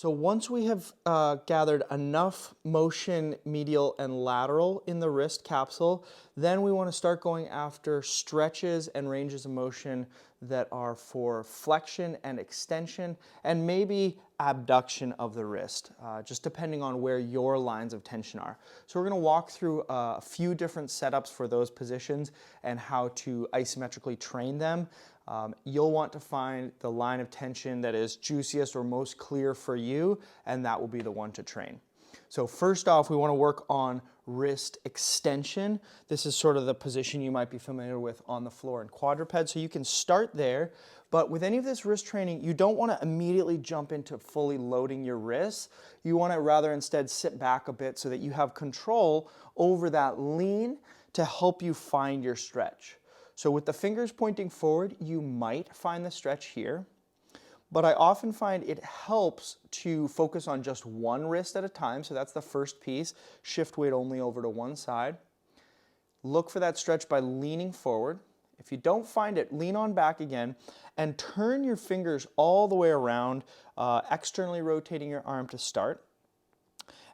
So once we have gathered enough motion medial and lateral in the wrist capsule, then we want to start going after stretches and ranges of motion that are for flexion and extension and maybe abduction of the wrist, just depending on where your lines of tension are. So we're going to walk through a few different setups for those positions and how to isometrically train them. You'll want to find the line of tension that is juiciest or most clear for you, and that will be the one to train. So first off, we want to work on wrist extension. This is sort of the position you might be familiar with on the floor in quadruped, so you can start there. But with any of this wrist training, you don't want to immediately jump into fully loading your wrists. You want to rather instead sit back a bit so that you have control over that lean to help you find your stretch. So with the fingers pointing forward, you might find the stretch here, but I often find it helps to focus on just one wrist at a time. So that's the first piece. Shift weight only over to one side. Look for that stretch by leaning forward. If you don't find it, lean on back again and turn your fingers all the way around, externally rotating your arm to start.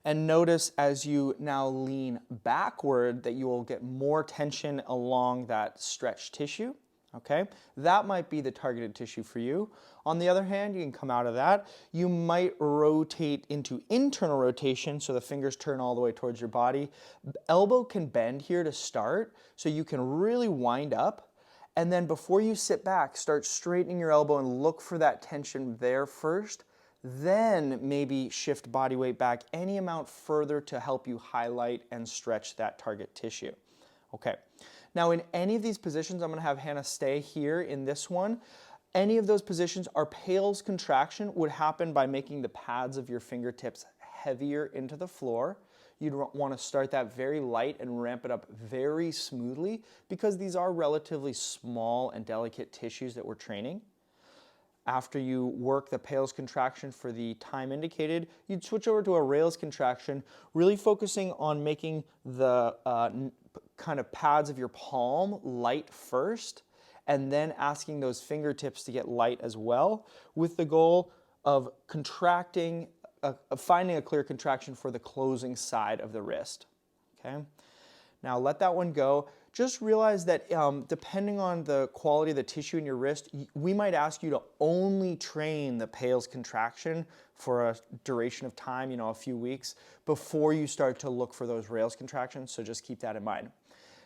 And notice as you now lean backward that you will get more tension along that stretched tissue, okay? That might be the targeted tissue for you. On the other hand, you can come out of that. You might rotate into internal rotation, so the fingers turn all the way towards your body. Elbow can bend here to start, so you can really wind up. And then before you sit back, start straightening your elbow and look for that tension there first. Then maybe shift body weight back any amount further to help you highlight and stretch that target tissue. Okay, now in any of these positions, I'm going to have Hannah stay here in this one. Any of those positions, our Pale's contraction would happen by making the pads of your fingertips heavier into the floor. You'd want to start that very light and ramp it up very smoothly because these are relatively small and delicate tissues that we're training. After you work the Pale's contraction for the time indicated, you'd switch over to a rails contraction, really focusing on making the kind of pads of your palm light first, and then asking those fingertips to get light as well, with the goal of contracting, finding a clear contraction for the closing side of the wrist. Okay? Now let that one go. Just realize that depending on the quality of the tissue in your wrist, we might ask you to only train the Pale's contraction for a duration of time, a few weeks, before you start to look for those rails contractions, so just keep that in mind.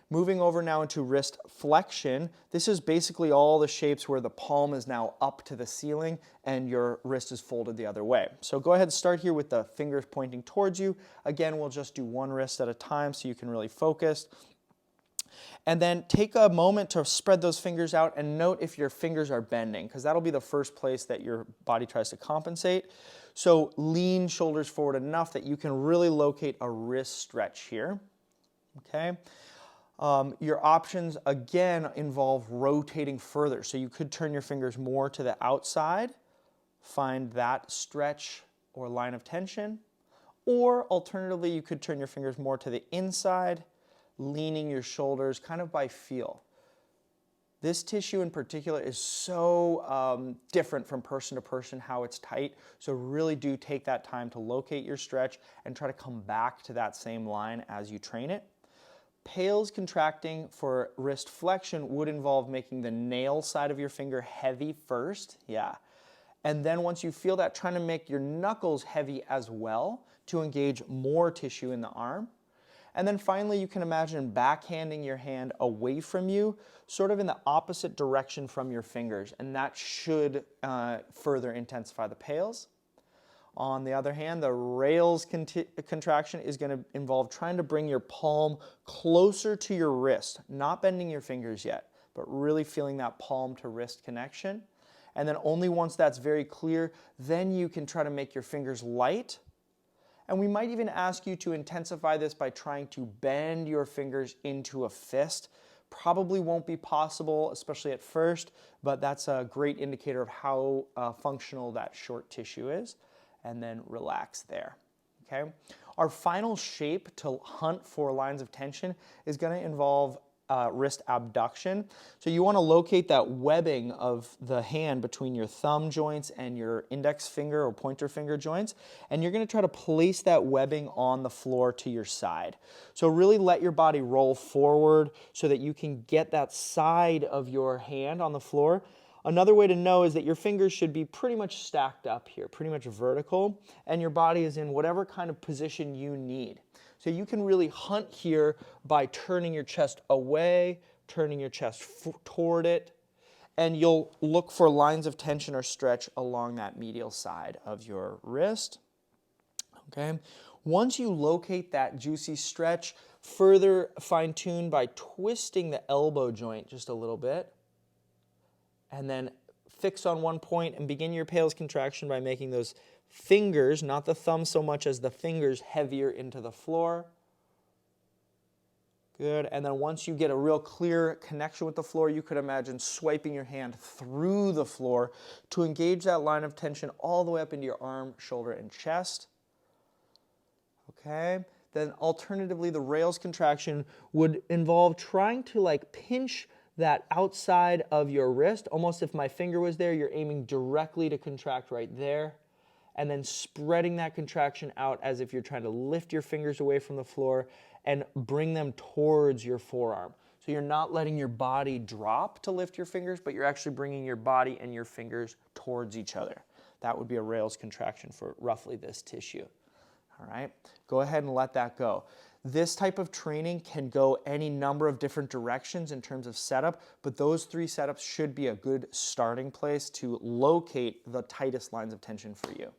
Moving over now into wrist flexion, this is basically all the shapes where the palm is now up to the ceiling and your wrist is folded the other way. So go ahead and start here with the fingers pointing towards you. Again, we'll just do one wrist at a time so you can really focus. And then take a moment to spread those fingers out and note if your fingers are bending, because that'll be the first place that your body tries to compensate. So lean shoulders forward enough that you can really locate a wrist stretch here. Okay. Your options, again, involve rotating further. So you could turn your fingers more to the outside, find that stretch or line of tension, or alternatively, you could turn your fingers more to the inside, leaning your shoulders kind of by feel. This tissue in particular is so different from person to person how it's tight, so really do take that time to locate your stretch and try to come back to that same line as you train it. Pale's contracting for wrist flexion would involve making the nail side of your finger heavy first, and then once you feel that, trying to make your knuckles heavy as well to engage more tissue in the arm. And then finally, you can imagine backhanding your hand away from you, sort of in the opposite direction from your fingers, and that should further intensify the Pale's. On the other hand, the rails contraction is going to involve trying to bring your palm closer to your wrist, not bending your fingers yet, but really feeling that palm to wrist connection. And then only once that's very clear, then you can try to make your fingers light. And we might even ask you to intensify this by trying to bend your fingers into a fist. Probably won't be possible, especially at first, but that's a great indicator of how functional that short tissue is. And then relax there, okay? Our final shape to hunt for lines of tension is going to involve wrist abduction. So you want to locate that webbing of the hand between your thumb joints and your index finger or pointer finger joints, and you're going to try to place that webbing on the floor to your side. So really let your body roll forward so that you can get that side of your hand on the floor. Another way to know is that your fingers should be pretty much stacked up here, pretty much vertical, and your body is in whatever kind of position you need. So you can really hunt here by turning your chest away, turning your chest toward it, and you'll look for lines of tension or stretch along that medial side of your wrist. Okay. Once you locate that juicy stretch, further fine-tune by twisting the elbow joint just a little bit, and then fix on one point and begin your Pale's contraction by making those fingers, not the thumb so much as the fingers, heavier into the floor. Good. And then once you get a real clear connection with the floor, you could imagine swiping your hand through the floor to engage that line of tension all the way up into your arm, shoulder, and chest. Okay. Then alternatively, the rails contraction would involve trying to like pinch that outside of your wrist, almost if my finger was there, you're aiming directly to contract right there, and then spreading that contraction out as if you're trying to lift your fingers away from the floor and bring them towards your forearm. So you're not letting your body drop to lift your fingers, but you're actually bringing your body and your fingers towards each other. That would be a rails contraction for roughly this tissue. All right, go ahead and let that go. This type of training can go any number of different directions in terms of setup, but those 3 setups should be a good starting place to locate the tightest lines of tension for you.